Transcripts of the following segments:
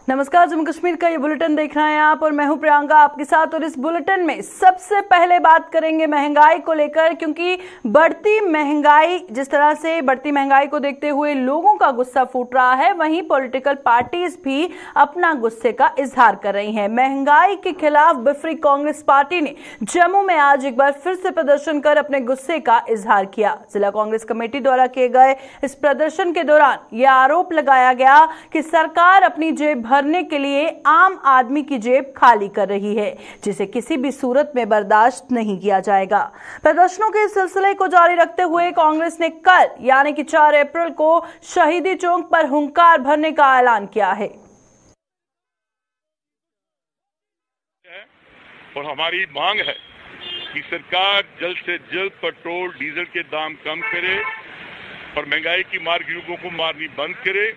नमस्कार, जम्मू कश्मीर का ये बुलेटिन देख रहे हैं आप और मैं हूं प्रियंका आपके साथ। और इस बुलेटिन में सबसे पहले बात करेंगे महंगाई को लेकर, क्योंकि बढ़ती महंगाई, जिस तरह से बढ़ती महंगाई को देखते हुए लोगों का गुस्सा फूट रहा है, वहीं पॉलिटिकल पार्टीज भी अपना गुस्से का इजहार कर रही हैं। महंगाई के खिलाफ बिफरी कांग्रेस पार्टी ने जम्मू में आज एक बार फिर से प्रदर्शन कर अपने गुस्से का इजहार किया। जिला कांग्रेस कमेटी द्वारा किए गए इस प्रदर्शन के दौरान यह आरोप लगाया गया कि सरकार अपनी जेब भरने के लिए आम आदमी की जेब खाली कर रही है, जिसे किसी भी सूरत में बर्दाश्त नहीं किया जाएगा। प्रदर्शनों के सिलसिले को जारी रखते हुए कांग्रेस ने कल यानी कि 4 अप्रैल को शहीदी चौक पर हुंकार भरने का ऐलान किया है। और हमारी मांग है कि सरकार जल्द से जल्द पेट्रोल डीजल के दाम कम करे और महंगाई की मार गरीबों को मारनी बंद करे,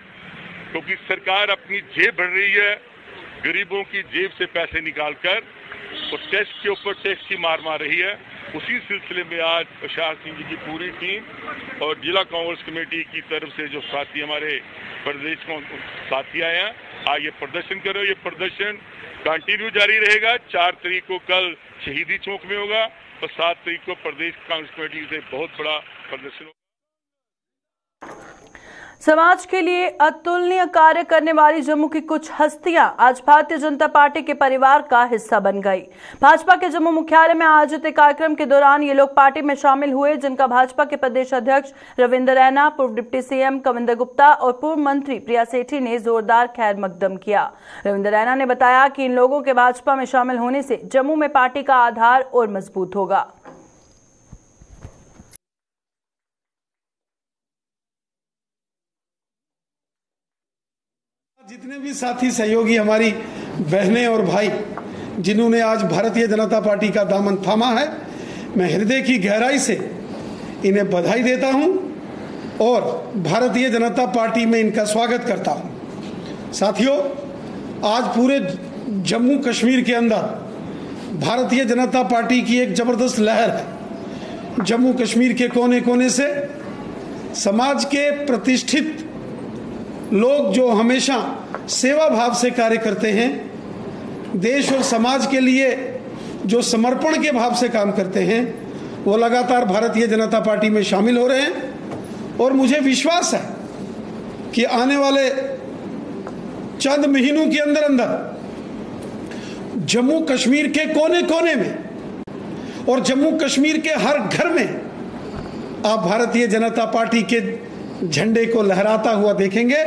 क्योंकि सरकार अपनी जेब भर रही है, गरीबों की जेब से पैसे निकालकर और टैक्स के ऊपर टैक्स की मार रही है। उसी सिलसिले में आज प्रशासन सिंह जी की पूरी टीम और जिला कांग्रेस कमेटी की तरफ से जो साथी हमारे प्रदेश साथी आए हैं, आज ये प्रदर्शन करो। ये प्रदर्शन कंटिन्यू जारी रहेगा। 4 तारीख को कल शहीदी चौक में होगा और 7 तारीख को प्रदेश कांग्रेस कमेटी से बहुत बड़ा प्रदर्शन होगा। समाज के लिए अतुलनीय कार्य करने वाली जम्मू की कुछ हस्तियां आज भारतीय जनता पार्टी के परिवार का हिस्सा बन गई। भाजपा के जम्मू मुख्यालय में आयोजित एक कार्यक्रम के दौरान ये लोग पार्टी में शामिल हुए, जिनका भाजपा के प्रदेश अध्यक्ष रविंद्र रैना, पूर्व डिप्टी सीएम कविंदर गुप्ता और पूर्व मंत्री प्रिया सेठी ने जोरदार खैर मकदम किया। रविंद्र रैना ने बताया कि इन लोगों के भाजपा में शामिल होने से जम्मू में पार्टी का आधार और मजबूत होगा। जितने भी साथी सहयोगी, हमारी बहनें और भाई जिन्होंने आज भारतीय जनता पार्टी का दामन थामा है, मैं हृदय की गहराई से इन्हें बधाई देता हूं और भारतीय जनता पार्टी में इनका स्वागत करता हूं। साथियों, आज पूरे जम्मू कश्मीर के अंदर भारतीय जनता पार्टी की एक जबरदस्त लहर है। जम्मू कश्मीर के कोने कोने से समाज के प्रतिष्ठित लोग जो हमेशा सेवा भाव से कार्य करते हैं, देश और समाज के लिए जो समर्पण के भाव से काम करते हैं, वो लगातार भारतीय जनता पार्टी में शामिल हो रहे हैं। और मुझे विश्वास है कि आने वाले चंद महीनों के अंदर अंदर जम्मू कश्मीर के कोने कोने में और जम्मू कश्मीर के हर घर में आप भारतीय जनता पार्टी के झंडे को लहराता हुआ देखेंगे।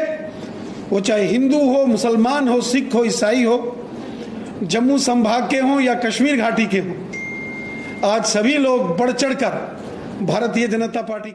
वो चाहे हिंदू हो, मुसलमान हो, सिख हो, ईसाई हो, जम्मू संभाग के हों या कश्मीर घाटी के हों, आज सभी लोग बढ़ चढ़कर भारतीय जनता पार्टी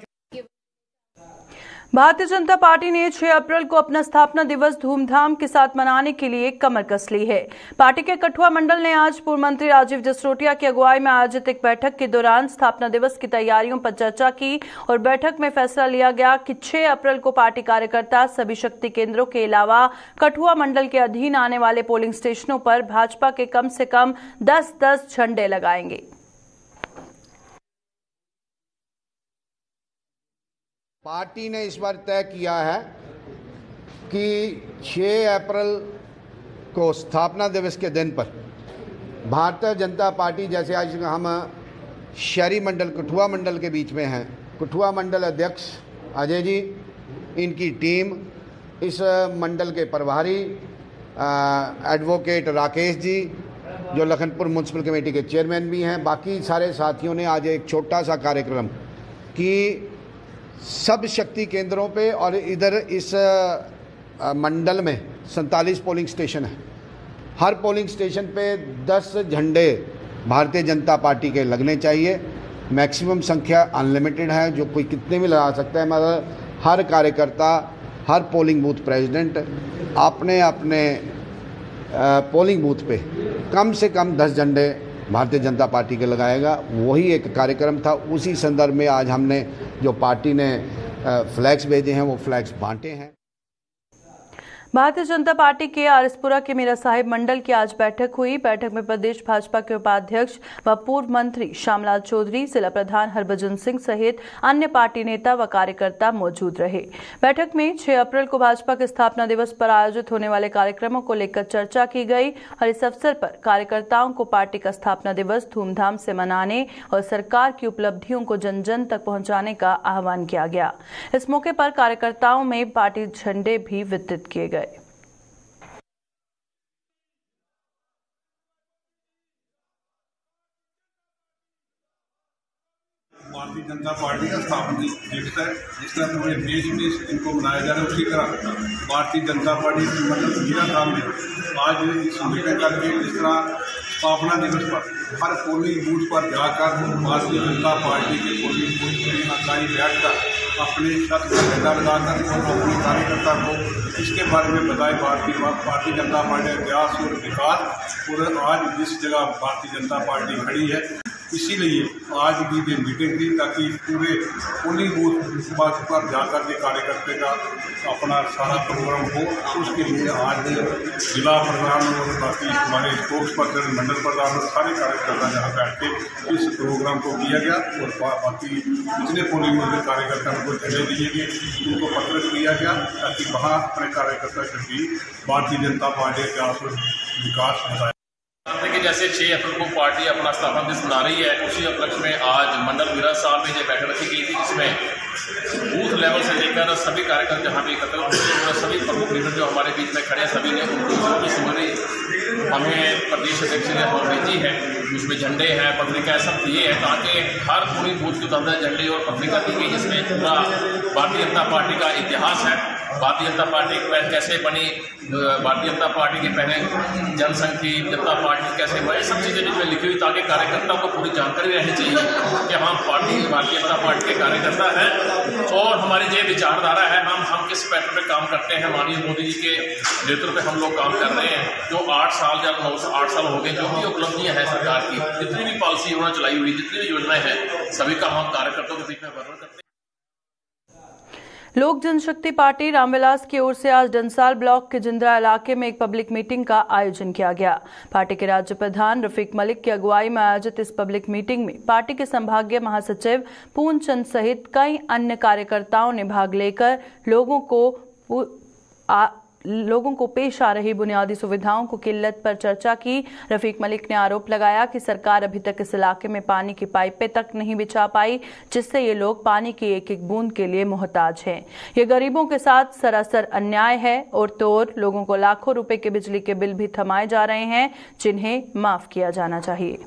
भारतीय जनता पार्टी ने 6 अप्रैल को अपना स्थापना दिवस धूमधाम के साथ मनाने के लिए कमर कस ली है। पार्टी के कठुआ मंडल ने आज पूर्व मंत्री राजीव जसरोटिया की अगुवाई में आयोजित एक बैठक के दौरान स्थापना दिवस की तैयारियों पर चर्चा की और बैठक में फैसला लिया गया कि 6 अप्रैल को पार्टी कार्यकर्ता सभी शक्ति केंद्रों के अलावा कठुआ मंडल के अधीन आने वाले पोलिंग स्टेशनों पर भाजपा के कम से कम 10-10 झंडे लगाएंगे। पार्टी ने इस बार तय किया है कि 6 अप्रैल को स्थापना दिवस के दिन पर भारतीय जनता पार्टी, जैसे आज हम शहरी मंडल कठुआ मंडल के बीच में हैं, कठुआ मंडल अध्यक्ष अजय जी, इनकी टीम, इस मंडल के प्रभारी एडवोकेट राकेश जी, जो लखनपुर म्यूनसिपल कमेटी के चेयरमैन भी हैं, बाकी सारे साथियों ने आज एक छोटा सा कार्यक्रम कि सब शक्ति केंद्रों पे और इधर इस मंडल में 47 पोलिंग स्टेशन है, हर पोलिंग स्टेशन पे 10 झंडे भारतीय जनता पार्टी के लगने चाहिए। मैक्सिमम संख्या अनलिमिटेड है, जो कोई कितने भी लगा सकता है, मगर हर कार्यकर्ता, हर पोलिंग बूथ प्रेसिडेंट अपने अपने पोलिंग बूथ पे कम से कम 10 झंडे भारतीय जनता पार्टी के लगाएगा। वही एक कार्यक्रम था। उसी संदर्भ में आज हमने जो पार्टी ने फ्लैग्स भेजे हैं, वो फ्लैग्स बांटे हैं। भारतीय जनता पार्टी के आरएसपुरा के मीरा साहिब मंडल की आज बैठक हुई। बैठक में प्रदेश भाजपा के उपाध्यक्ष व पूर्व मंत्री श्यामलाल चौधरी, जिला प्रधान हरभजन सिंह सहित अन्य पार्टी नेता व कार्यकर्ता मौजूद रहे। बैठक में 6 अप्रैल को भाजपा के स्थापना दिवस पर आयोजित होने वाले कार्यक्रमों को लेकर चर्चा की गई और इस अवसर पर कार्यकर्ताओं को पार्टी का स्थापना दिवस धूमधाम से मनाने और सरकार की उपलब्धियों को जन जन तक पहुंचाने का आह्वान किया गया। इस मौके पर कार्यकर्ताओं में पार्टी झंडे भी वितरित किए गए। भारतीय जनता पार्टी का स्थापना दिवस है, जिस तरह पूरे देश में इनको मनाया जा रहा है, उसी तरह भारतीय जनता पार्टी की मतलब मीरा साहब ने आज इस मीटिंग करके जिस तरह स्थापना दिवस पर हर पोलिंग बूथ पर जाकर भारतीय जनता पार्टी के पोलिंग बूथ की इकाई बैठकर अपने शब्द झंडा लगाकर और अपने कार्यकर्ता को इसके बारे में बताए भारतीय जनता पार्टी का इतिहास और विकास और आज जिस जगह भारतीय जनता पार्टी खड़ी है, इसीलिए आज की ये मीटिंग थी ताकि पूरे पोलिंग बूथ पर जाकर के कार्यकर्ता का अपना सारा प्रोग्राम हो। उसके लिए आज जिला प्रधान और बाकी हमारे स्पोर्ट्स पर्सन, मंडल प्रधान और सारे कार्यकर्ता यहाँ बैठ के इस प्रोग्राम को किया गया और बाकी जितने पोलिंग बूथ कार्यकर्ता उनको चले दिए गए, उनको पत्र दिया गया ताकि वहाँ अपने कार्यकर्ता के भी भारतीय जनता पार्टी के इतिहास और विकास बताया। कि जैसे 6 अप्रैल को पार्टी अपना स्थापना दिवस मना रही है, उसी उपलक्ष्य में आज मंडल मीरा साहब में जो बैठक रखी गई थी, जिसमें बूथ लेवल से लेकर सभी कार्यकर्ता जहाँ भी एकत्र हुए, सभी प्रमुख लीडर जो हमारे बीच में खड़े हैं, सभी ने उनको भी सुनी। हमें प्रदेश अध्यक्ष ने हमें भेजी है, उसमें झंडे हैं, पत्रिका सब दिए हैं ताकि हर पूरी बूथ के तहत झंडे और पत्रिका दी गई, जिसमें पूरा भारतीय जनता पार्टी का इतिहास है, भारतीय जनता पार्टी कैसे बनी, भारतीय जनता पार्टी के पहले जनसंघ थी, जनता पार्टी कैसे बनी, सब चीज़ें जिसमें लिखी हुई ताकि कार्यकर्ताओं को पूरी जानकारी रहनी चाहिए कि हम भारतीय जनता पार्टी के कार्यकर्ता हैं और हमारी ये विचारधारा है, हम किस पैटर्न पे काम करते हैं। माननीय मोदी जी के नेतृत्व पे हम लोग काम कर रहे हैं, जो 8 साल या 8 साल हो गए, जो भी उपलब्धियां हैं सरकार की, जितनी भी पॉलिसी उन्होंने चलाई हुई, जितनी भी योजनाएं हैं, सभी का हम कार्यकर्ताओं के बीच में वर्णन करते हैं। लोक जनशक्ति पार्टी रामविलास की ओर से आज डंसाल ब्लॉक के जिंद्रा इलाके में एक पब्लिक मीटिंग का आयोजन किया गया। पार्टी के राज्य प्रधान रफीक मलिक की अगुवाई में आयोजित इस पब्लिक मीटिंग में पार्टी के संभागीय महासचिव पूर्णचंद सहित कई अन्य कार्यकर्ताओं ने भाग लेकर लोगों को पेश आ रही बुनियादी सुविधाओं को किल्लत पर चर्चा की। रफीक मलिक ने आरोप लगाया कि सरकार अभी तक इस इलाके में पानी की पाइपें तक नहीं बिछा पाई, जिससे ये लोग पानी की एक एक बूंद के लिए मोहताज हैं। ये गरीबों के साथ सरासर अन्याय है और तो और लोगों को लाखों रुपए के बिजली के बिल भी थमाए जा रहे हैं, जिन्हें माफ किया जाना चाहिए।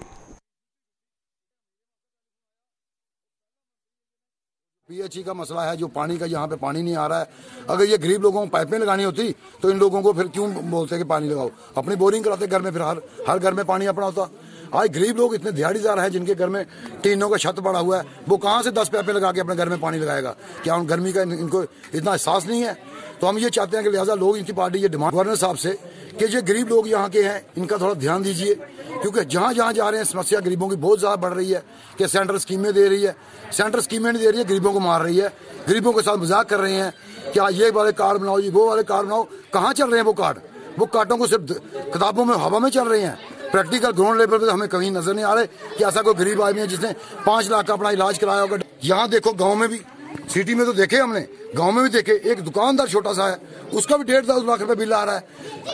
पीएचई का मसला है, जो पानी का यहाँ पे पानी नहीं आ रहा है। अगर ये गरीब लोगों को पाइपें लगानी होती तो इन लोगों को फिर क्यों बोलते कि पानी लगाओ, अपनी बोरिंग कराते घर में, फिर हर घर में पानी अपना होता। आज गरीब लोग इतने दिहाड़ीदार हैं जिनके घर में टीनों का छत पड़ा हुआ है, वो कहाँ से 10 पाइपें लगा के अपने घर में पानी लगाएगा? क्या उन गर्मी का इनको इतना एहसास नहीं है? तो हम ये चाहते हैं कि लिहाजा लोग, इनकी पार्टी ये डिमांड गवर्नर साहब से कि जो गरीब लोग यहाँ के हैं इनका थोड़ा ध्यान दीजिए, क्योंकि जहाँ जहाँ जा रहे हैं समस्या गरीबों की बहुत ज़्यादा बढ़ रही है कि सेंटर स्कीमें दे रही है, सेंटर स्कीमें नहीं दे रही है, गरीबों को मार रही है, गरीबों के साथ मजाक कर रहे हैं कि ये वाले कार्ड बनाओ, ये वो वाले कार्ड बनाओ। कहाँ चल रहे हैं वो कार्ड? वो कार्डों को सिर्फ किताबों में, हवा में चल रहे हैं। प्रैक्टिकल ग्राउंड लेवल पर हमें कहीं नजर नहीं आ रहे कि ऐसा कोई गरीब आदमी है जिसने 5 लाख का अपना इलाज कराया होगा। यहाँ देखो, गाँव में भी, सिटी में तो देखे हमने, गांव में भी देखे, एक दुकानदार छोटा सा है, उसका भी 1.5-2 लाख रुपए बिल आ रहा है।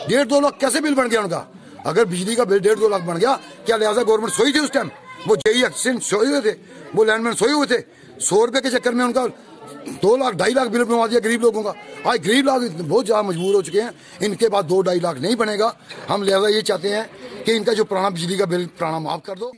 1.5-2 लाख कैसे बिल बन गया उनका? अगर बिजली का बिल 1.5-2 लाख बन गया, क्या लिहाजा गवर्नमेंट सोई थी उस टाइम? वो जेई एक्सीडेंट सोए हुए थे, वो लैंडमैन सोए हुए थे। 100 रुपए के चक्कर में उनका 2 लाख 2.5 लाख बिल बनवा दिया गरीब लोगों का। आज गरीब लोग बहुत ज्यादा मजबूर हो चुके हैं, इनके बाद 2-2.5 लाख नहीं बनेगा। हम लिहाजा ये चाहते हैं कि इनका जो पुराना बिजली का बिल पुराना माफ कर दो।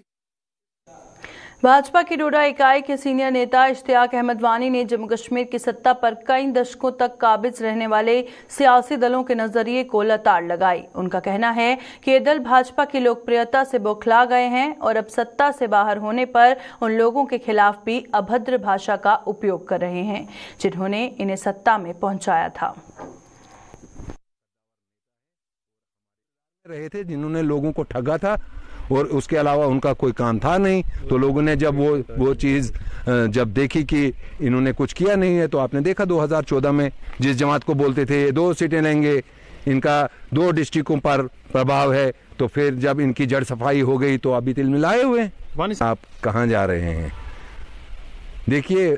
भाजपा की डोडा इकाई के सीनियर नेता इश्तियाक अहमद वानी ने जम्मू कश्मीर की सत्ता पर कई दशकों तक काबिज रहने वाले सियासी दलों के नजरिए को लताड़ लगाई। उनका कहना है कि ये दल भाजपा की लोकप्रियता से बौखला गए हैं और अब सत्ता से बाहर होने पर उन लोगों के खिलाफ भी अभद्र भाषा का उपयोग कर रहे हैं जिन्होंने इन्हें सत्ता में पहुंचाया था। रहे थे जिन्होंने लोगों को ठगा था और उसके अलावा उनका कोई काम था नहीं, तो लोगों ने जब वो चीज़ जब देखी कि इन्होंने कुछ किया नहीं है, तो आपने देखा 2014 में जिस जमात को बोलते थे 2 सीटें लेंगे, इनका 2 डिस्ट्रिक्टों पर प्रभाव है, तो फिर जब इनकी जड़ सफाई हो गई तो अभी तिलमिलाए हुए हैं। आप कहाँ जा रहे हैं? देखिए,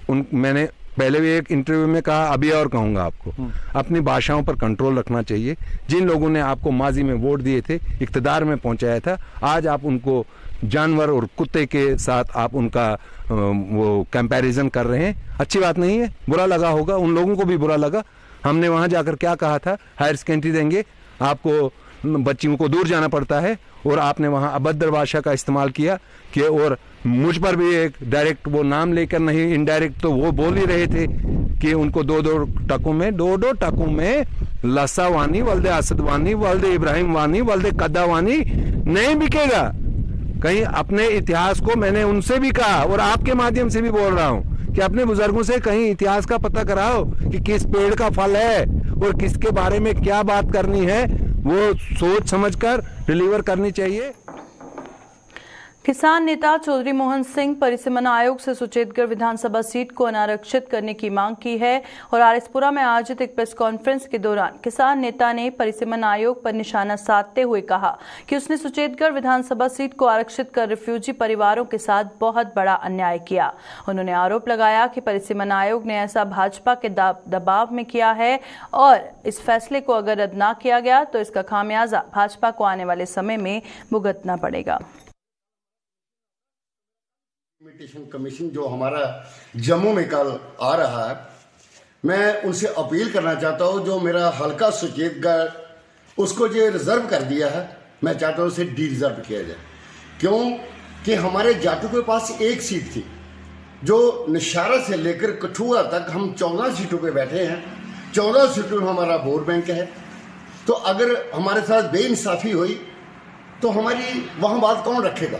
मैंने पहले भी एक इंटरव्यू में कहा, अभी और कहूंगा आपको, अपनी भाषाओं पर कंट्रोल रखना चाहिए। जिन लोगों ने आपको माजी में वोट दिए थे, इक्तदार में पहुंचाया था, आज आप उनको जानवर और कुत्ते के साथ आप उनका वो कंपैरिजन कर रहे हैं। अच्छी बात नहीं है, बुरा लगा होगा, उन लोगों को भी बुरा लगा। हमने वहां जाकर क्या कहा था, हायर सेकेंडरी देंगे आपको, बच्चियों को दूर जाना पड़ता है, और आपने वहां अभद्र भाषा का इस्तेमाल किया कि, और मुझ पर भी एक डायरेक्ट वो नाम लेकर नहीं, इनडायरेक्ट तो वो बोल ही रहे थे कि उनको 2-2 टकों में लसा वानी वल्दे असद वानी वल्दे इब्राहिम वानी वल्दे कद्दा वानी नहीं बिकेगा। कहीं अपने इतिहास को, मैंने उनसे भी कहा और आपके माध्यम से भी बोल रहा हूं कि अपने बुजुर्गों से कहीं इतिहास का पता कराओ कि किस पेड़ का फल है और किसके बारे में क्या बात करनी है, वो सोच समझकर डिलीवर करनी चाहिए। किसान नेता चौधरी मोहन सिंह परिसीमन आयोग से सुचेतगढ़ विधानसभा सीट को अनारक्षित करने की मांग की है और आरएसपुरा में आयोजित एक प्रेस कॉन्फ्रेंस के दौरान किसान नेता ने परिसीमन आयोग पर निशाना साधते हुए कहा कि उसने सुचेतगढ़ विधानसभा सीट को आरक्षित कर रिफ्यूजी परिवारों के साथ बहुत बड़ा अन्याय किया। उन्होंने आरोप लगाया कि परिसीमन आयोग ने ऐसा भाजपा के दबाव में किया है और इस फैसले को अगर रद्द न किया गया तो इसका खामियाजा भाजपा को आने वाले समय में भुगतना पड़ेगा। कमीशन जो हमारा जम्मू में कल आ रहा है, मैं उनसे अपील करना चाहता हूं, जो मेरा हल्का सुचेतगढ़ उसको जो रिजर्व कर दिया है, मैं चाहता हूं उसे डी रिजर्व किया जाए। क्यों कि हमारे जाटों के पास एक सीट थी, जो निशारा से लेकर कठुआ तक हम 14 सीटों पे बैठे हैं। 14 सीटों में हमारा वोट बैंक है, तो अगर हमारे साथ बेइंसाफी हुई तो हमारी वहां बात कौन रखेगा।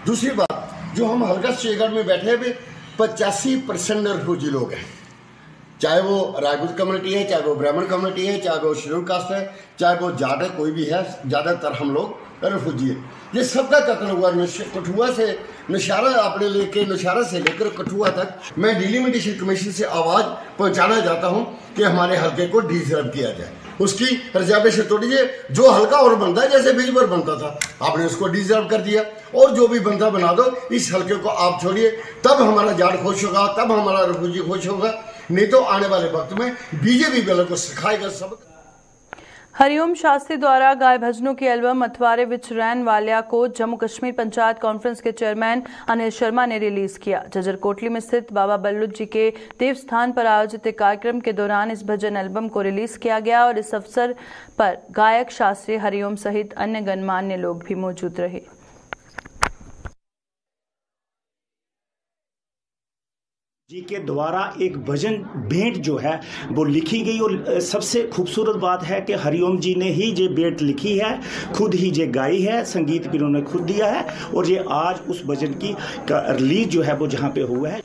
दूसरी बात, जो हम हल्का सुचेतगढ़ में बैठे हुए 85% रिफ्यूजी लोग हैं, चाहे वो राजपूत कम्युनिटी है, चाहे वो ब्राह्मण कम्युनिटी है, चाहे वो शेड्यूल कास्ट है, चाहे वो जाट है, कोई भी है, ज्यादातर हम लोग रिफ्यूजी है। ये सबका कत्ल हुआ कठुआ से निशारा आपने लेके, निशारा से लेकर कठुआ तक। मैं डिलिमिटेशन कमीशन से आवाज पहुंचाना चाहता हूं कि हमारे हल्के को डिजर्व किया जाए, उसकी रिजर्वेशन तोड़िए। जो हल्का और बनता है, जैसे बीजपुर बनता था, आपने उसको डिजर्व कर दिया, और जो भी बनता बना दो। इस हल्के को आप छोड़िए, तब हमारा जाट खुश होगा, तब हमारा रिफ्यूजी खुश होगा। नहीं तो आने वाले वक्त में बीजेपी वालों को सिखाएगा सबक। हरिओम शास्त्री द्वारा गाय भजनों की एल्बम अथवारे विच रैन वालिया को जम्मू कश्मीर पंचायत कॉन्फ्रेंस के चेयरमैन अनिल शर्मा ने रिलीज किया। जजर कोटली में स्थित बाबा बल्लू जी के देव स्थान पर आयोजित एक कार्यक्रम के दौरान इस भजन एल्बम को रिलीज किया गया और इस अवसर पर गायक शास्त्री हरिओम सहित अन्य गणमान्य लोग भी मौजूद रहे। जी के द्वारा एक भजन भेंट जो है वो लिखी गई, और सबसे खूबसूरत बात है कि हरिओम जी ने ही ये भेंट लिखी है, खुद ही ये गाई है, संगीत भी उन्होंने खुद दिया है, और ये आज उस भजन की रिलीज जो है वो जहाँ पे हुआ है।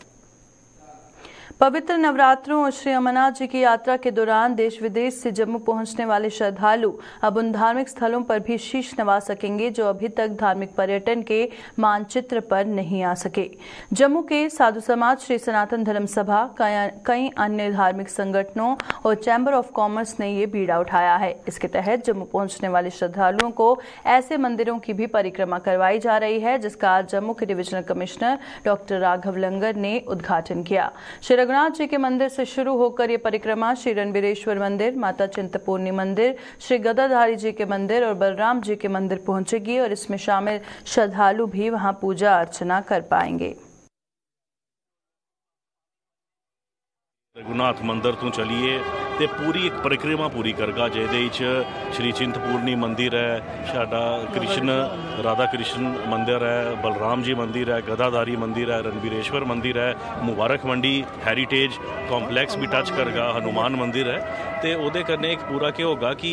पवित्र नवरात्रों और श्री अमरनाथ जी की यात्रा के दौरान देश विदेश से जम्मू पहुंचने वाले श्रद्धालु अब उन धार्मिक स्थलों पर भी शीश नवा सकेंगे जो अभी तक धार्मिक पर्यटन के मानचित्र पर नहीं आ सके। जम्मू के साधु समाज, श्री सनातन धर्म सभा, कई अन्य धार्मिक संगठनों और चैम्बर ऑफ कॉमर्स ने ये बीड़ा उठाया है। इसके तहत जम्मू पहुंचने वाले श्रद्धालुओं को ऐसे मंदिरों की भी परिक्रमा करवाई जा रही है, जिसका आज जम्मू के डिविजनल कमिश्नर डॉक्टर राघव लंगर ने उद्घाटन किया। श्री रघुनाथ जी के मंदिर से शुरू होकर ये परिक्रमा श्री रणबीरेश्वर मंदिर, माता चिंतपूर्णी मंदिर, श्री गदाधारी जी के मंदिर और बलराम जी के मंदिर पहुंचेगी और इसमें शामिल श्रद्धालु भी वहां पूजा अर्चना कर पाएंगे। रघुनाथ मंदिर तो चलिए ते पूरी एक परिक्रमा पूरी करगा, जिहदे श्री चिंतपूर्णी मंदिर है, साडा कृष्ण राधा कृष्ण मंदिर है, बलराम जी मंदिर है, गदाधारी मंदिर है, रणबीरेश्वर मंदिर है, मुबारक मंडी हेरीटेज कॉम्पलैक्स भी टच करगा, हनुमान मंदिर है। तो उहदे कन्नै एक पूरा क्या होगा कि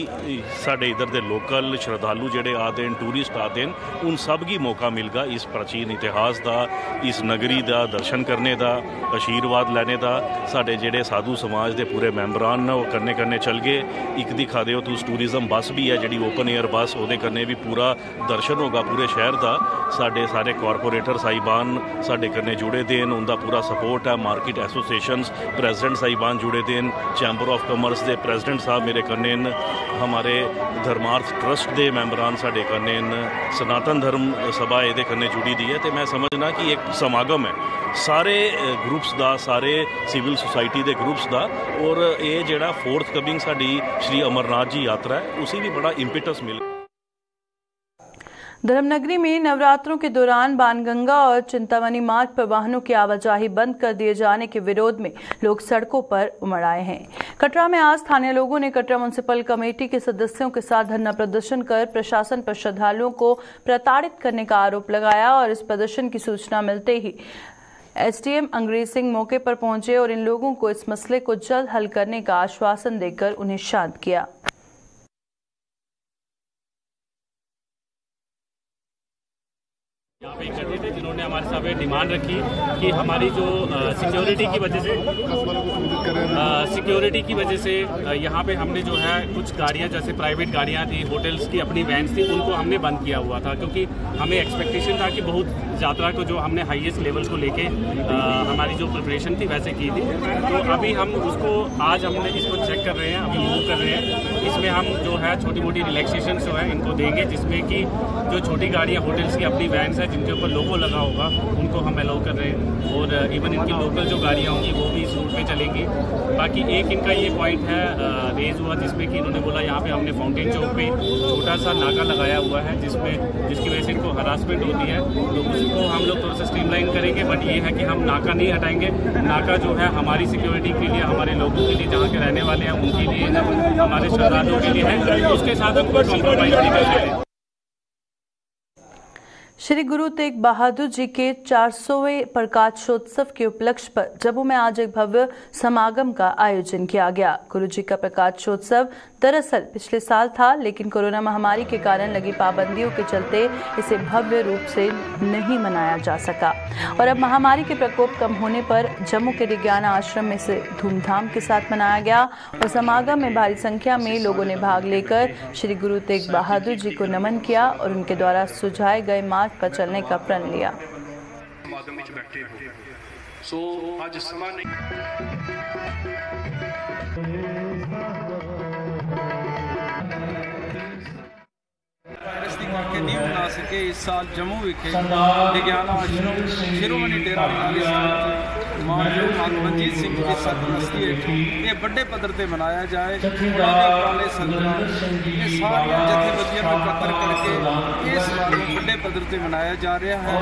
साडे इधर दे लोकल श्रद्धालु जिहड़े आते हैं, टूरिस्ट आते हैं, उन सब की मौका मिलगा इस प्राचीन इतिहास का, इस नगरी का दर्शन करने का, आशीर्वाद लेने का। साडे जिहड़े साधु समाज के पूरे मैंबरान वो कन्ने चल गए। एक दिखा दो तुस टूरिज्म बस भी है जी ओपन एयर बस, वो कन्ने भी पूरा दर्शन होगा पूरे शहर का। साडे सारे कॉरपोरेटर साहिबान साडे कन्ने जुड़े देन, उनका पूरा सपोर्ट है। मार्केट एसोसिएशन प्रेजिडेंट साहिबान जुड़े देन, चैम्बर ऑफ कॉमर्स के दे प्रेजिडेंट साहब मेरे कन्ने न, हमारे धर्मार्थ ट्रस्ट दे मैंबरान साढ़े कन्ने न, सनातन धर्म सभा ये कन्ने जुड़ी दी है। तो मैं समझना कि एक समागम है सारे ग्रुप्स का, सारे सिविल सोसाइटी के ग्रुप्स का, और ये जोड़ा फोर्थ कमिंग साड़ी श्री अमरनाथ जी यात्रा है उसी भी बड़ा इंपिटस मिल। धर्मनगरी में नवरात्रों के दौरान बाणगंगा और चिंतामणि मार्ग पर वाहनों की आवाजाही बंद कर दिए जाने के विरोध में लोग सड़कों पर उमड़ आए हैं। कटरा में आज स्थानीय लोगों ने कटरा म्युनिसिपल कमेटी के सदस्यों के साथ धरना प्रदर्शन कर प्रशासन पर श्रद्धालुओं को प्रताड़ित करने का आरोप लगाया और इस प्रदर्शन की सूचना मिलते ही एसडीएम अंग्रेज सिंह मौके पर पहुंचे और इन लोगों को इस मसले को जल्द हल करने का आश्वासन देकर उन्हें शांत किया। यहाँ पे इकट्ठे थे जिन्होंने हमारे सामने डिमांड रखी कि हमारी जो सिक्योरिटी की वजह से यहाँ पे हमने जो है कुछ गाड़ियाँ जैसे प्राइवेट गाड़ियाँ थी, होटल्स की अपनी वैन्स थी, उनको हमने बंद किया हुआ था क्योंकि हमें एक्सपेक्टेशन था कि बहुत यात्रा को जो हमने हाईएस्ट लेवल को लेके हमारी जो प्रिपरेशन थी वैसे की थी। तो अभी हम उसको आज हमने इसको चेक कर रहे हैं, अभी मूव कर रहे हैं। इसमें हम जो है छोटी मोटी रिलैक्सेशन जो है इनको देंगे, जिसमें कि जो छोटी गाड़ियाँ होटल्स की अपनी वैन्स है जिनके ऊपर लोगो लगा होगा उनको हम अलाउ कर रहे हैं, और इवन इनकी लोकल जो गाड़ियाँ होंगी वो भी इस रूट पे चलेंगी। बाकी एक इनका ये पॉइंट है रेज हुआ जिसमें कि इन्होंने बोला यहाँ पे हमने फाउंटेन चौक पे छोटा सा नाका लगाया हुआ है जिसकी वजह से इनको हरासमेंट होती है, तो उसको हम लोग थोड़ा सा स्ट्रीमलाइन करेंगे। बट ये है कि हम नाका नहीं हटाएंगे। नाका जो है हमारी सिक्योरिटी के लिए, हमारे लोगों के लिए, जहाँ के रहने वाले हैं उनके लिए है, हमारे श्रद्धालुओं के लिए है, उसके साथ हम कोई कॉम्प्रोमाइज़ नहीं कर सकते। श्री गुरु तेग बहादुर जी के 400वें प्रकाशोत्सव के उपलक्ष्य पर जम्मू में आज एक भव्य समागम का आयोजन किया गया। गुरु जी का प्रकाशोत्सव दरअसल पिछले साल था, लेकिन कोरोना महामारी के कारण लगी पाबंदियों के चलते इसे भव्य रूप से नहीं मनाया जा सका और अब महामारी के प्रकोप कम होने पर जम्मू के विज्ञान आश्रम में इसे धूमधाम के साथ मनाया गया और समागम में भारी संख्या में लोगों ने भाग लेकर श्री गुरु तेग बहादुर जी को नमन किया और उनके द्वारा सुझाए गए मार्ग पर चलने का प्रण लिया। करके नहीं बना सके। इस साल जम्मू विखे विज्ञान आश्रम शिरोमणि डेरा मानयोग माता मनजीत सिंह की सरपरस्ती ये बड़े पद्धर से मनाया जाए। उन्होंने सरकार ये सारिया जथेबंदियों को इकट्ठा करके इस बार बड़े पद्धर से मनाया जा रहा है।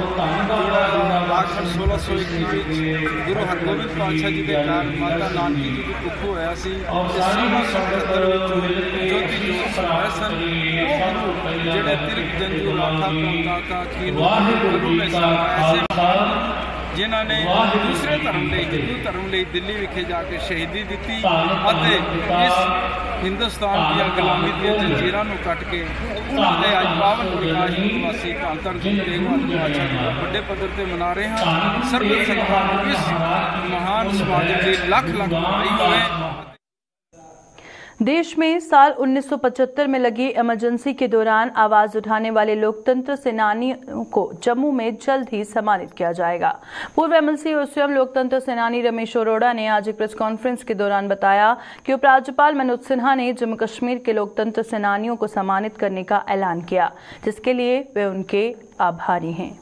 आखिर 1621 गुरु हरगोबिंद पातशाह जी के घर माता नानकी जी की कुख होया सी 1677 ज्योति जोत समाए सन। वो गुरु जेड़े तिरक जंजू लाखा काका की गुरु में समाए जिन्होंने दूसरे धर्म लिए हिंदू धर्म लिए दिल्ली विखे जाके शहीदी दी इस हिंदुस्तान की गुलामी दी जंजीरां कट के उन्होंने अज पावन प्रकाश निवासी धन गुरु तेग बहादुर पातशाह जी बड़े पद्धर से मना रहे हैं। सर्व संगत इस महान समागम की लख लख बधाई होवे। देश में साल 1975 में लगी इमरजेंसी के दौरान आवाज उठाने वाले लोकतंत्र सेनानियों को जम्मू में जल्द ही सम्मानित किया जाएगा। पूर्व एमएलसी और स्वयं लोकतंत्र सेनानी रमेश अरोड़ा ने आज एक प्रेस कॉन्फ्रेंस के दौरान बताया कि उपराज्यपाल मनोज सिन्हा ने जम्मू कश्मीर के लोकतंत्र सेनानियों को सम्मानित करने का ऐलान किया, जिसके लिए वे उनके आभारी हैं।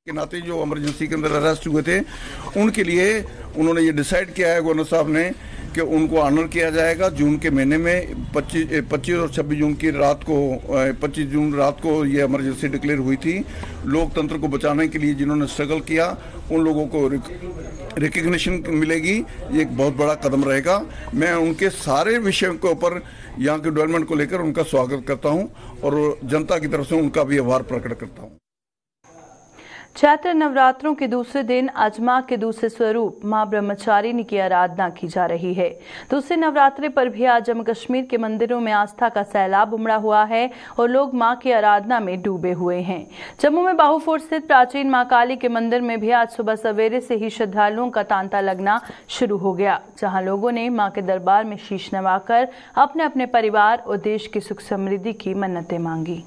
के नाते जो इमरजेंसी के अंदर अरेस्ट हुए थे उनके लिए उन्होंने ये डिसाइड किया है गवर्नर साहब ने कि उनको ऑनर किया जाएगा। जून के महीने में 25 और 26 जून की रात को 25 जून रात को ये इमरजेंसी डिक्लेयर हुई थी। लोकतंत्र को बचाने के लिए जिन्होंने स्ट्रगल किया उन लोगों को रिकग्निशन मिलेगी। ये एक बहुत बड़ा कदम रहेगा। मैं उनके सारे विषयों के ऊपर यहाँ के डेवलपमेंट को लेकर उनका स्वागत करता हूँ और जनता की तरफ से उनका भी आभार प्रकट करता हूँ। चैत्र नवरात्रों के दूसरे दिन आज मां के दूसरे स्वरूप मां ब्रह्मचारिणी की आराधना की जा रही है। दूसरे नवरात्रे पर भी आज जम्मू कश्मीर के मंदिरों में आस्था का सैलाब उमड़ा हुआ है और लोग मां की आराधना में डूबे हुए हैं। जम्मू में बाहू फोर्ट स्थित प्राचीन मां काली के मंदिर में भी आज सुबह सवेरे से ही श्रद्धालुओं का तांता लगना शुरू हो गया, जहां लोगों ने मां के दरबार में शीश नवाकर अपने अपने परिवार और देश की सुख समृद्धि की मन्नतें मांगी।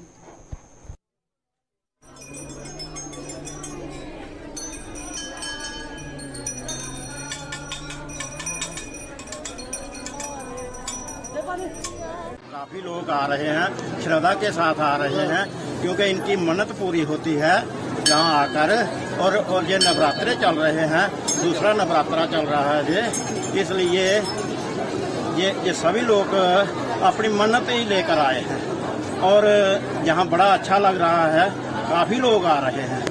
काफी लोग आ रहे हैं, श्रद्धा के साथ आ रहे हैं, क्योंकि इनकी मन्नत पूरी होती है यहाँ आकर। और ये नवरात्रे चल रहे हैं, दूसरा नवरात्रा चल रहा है ये, इसलिए ये सभी लोग अपनी मन्नत ही लेकर आए हैं और यहाँ बड़ा अच्छा लग रहा है, काफी लोग आ रहे हैं।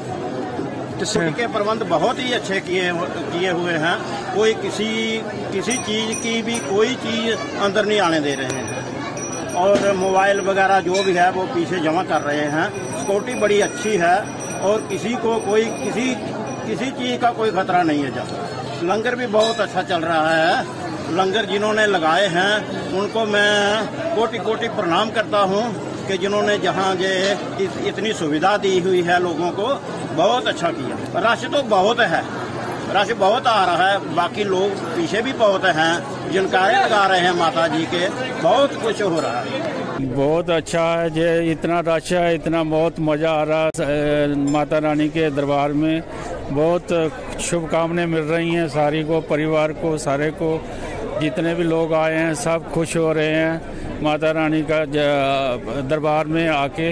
टिकट के प्रबंध बहुत ही अच्छे किए हुए हैं, कोई किसी चीज की भी कोई चीज अंदर नहीं आने दे रहे हैं और मोबाइल वगैरह जो भी है वो पीछे जमा कर रहे हैं। सिक्योरिटी बड़ी अच्छी है और किसी को कोई किसी चीज का कोई खतरा नहीं है। जब लंगर भी बहुत अच्छा चल रहा है, लंगर जिन्होंने लगाए हैं उनको मैं कोटि कोटि प्रणाम करता हूं कि जिन्होंने जहां ये इतनी सुविधा दी हुई है लोगों को, बहुत अच्छा किया। रश तो बहुत है, रश बहुत आ रहा है, बाकी लोग पीछे भी बहुत हैं, जिनकारे लगा रहे हैं माता जी के, बहुत कुछ हो रहा है। बहुत अच्छा है, ये इतना रश है, इतना बहुत मज़ा आ रहा है। माता रानी के दरबार में बहुत शुभकामनाएं मिल रही हैं सारी को, परिवार को, सारे को, जितने भी लोग आए हैं सब खुश हो रहे हैं। माता रानी का दरबार में आके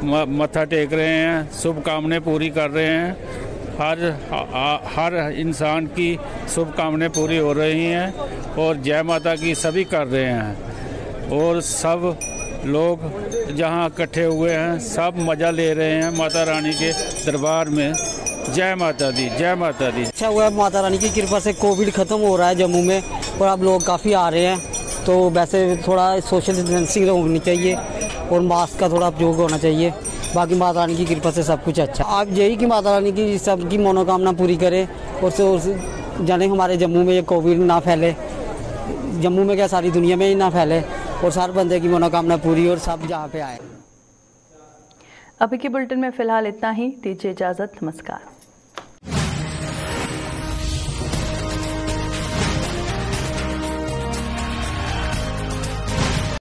मत्था टेक रहे हैं, शुभकामनाएं पूरी कर रहे हैं। हर इंसान की शुभकामनाएं पूरी हो रही हैं और जय माता की सभी कर रहे हैं और सब लोग जहां इकट्ठे हुए हैं सब मज़ा ले रहे हैं माता रानी के दरबार में। जय माता दी, जय माता दी। अच्छा हुआ है, माता रानी की कृपा से कोविड खत्म हो रहा है जम्मू में और अब लोग काफ़ी आ रहे हैं, तो वैसे थोड़ा सोशल डिस्टेंसिंग होनी चाहिए और मास्क का थोड़ा उपयोग होना चाहिए। बाकी माता रानी की कृपा से सब कुछ अच्छा। आप यही कि माता रानी की सबकी मनोकामना पूरी करें और जाने हमारे जम्मू में ये कोविड ना फैले, जम्मू में क्या सारी दुनिया में ही ना फैले और हर बंदे की मनोकामना पूरी और सब जहाँ पे आए। अभी के बुलेटिन में फिलहाल इतना ही, दीजिए इजाजत, नमस्कार।